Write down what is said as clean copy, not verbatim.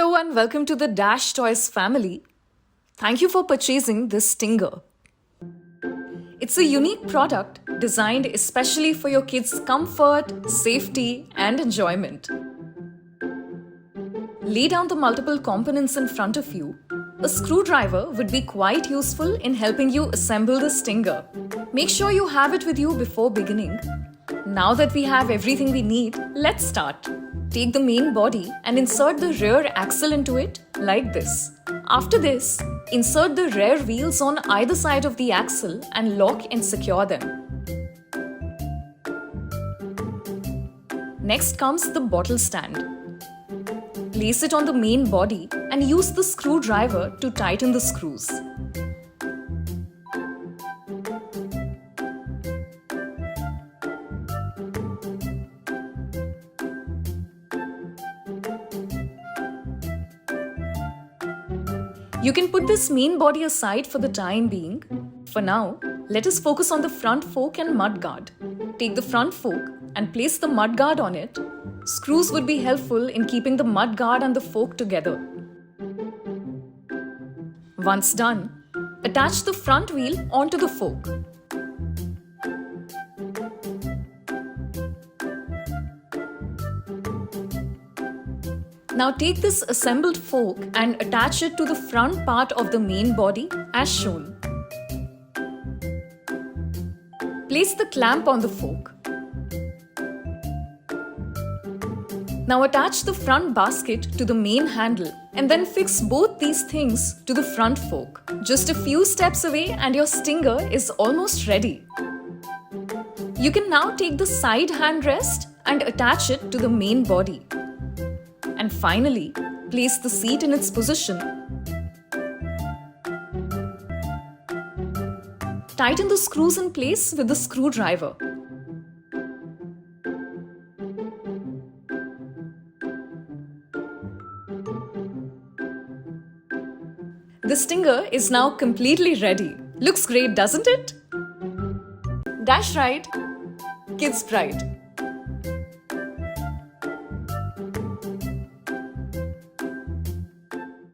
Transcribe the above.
Hello and welcome to the Dash Toys family. Thank you for purchasing this stinger. It's a unique product designed especially for your kids' comfort, safety, and enjoyment. Lay down the multiple components in front of you. A screwdriver would be quite useful in helping you assemble the stinger. Make sure you have it with you before beginning. Now that we have everything we need, let's start. Take the main body and insert the rear axle into it like this. After this, insert the rear wheels on either side of the axle and lock and secure them. Next comes the bottle stand. Place it on the main body and use the screwdriver to tighten the screws. You can put this main body aside for the time being. For now, let us focus on the front fork and mudguard. Take the front fork and place the mudguard on it. Screws would be helpful in keeping the mudguard and the fork together. Once done, attach the front wheel onto the fork. Now take this assembled fork and attach it to the front part of the main body as shown. Place the clamp on the fork. Now attach the front basket to the main handle and then fix both these things to the front fork. Just a few steps away and your stinger is almost ready. You can now take the side handrest and attach it to the main body. And finally, place the seat in its position. Tighten the screws in place with the screwdriver. The stinger is now completely ready. Looks great, doesn't it? Dash Ride, Kids Pride.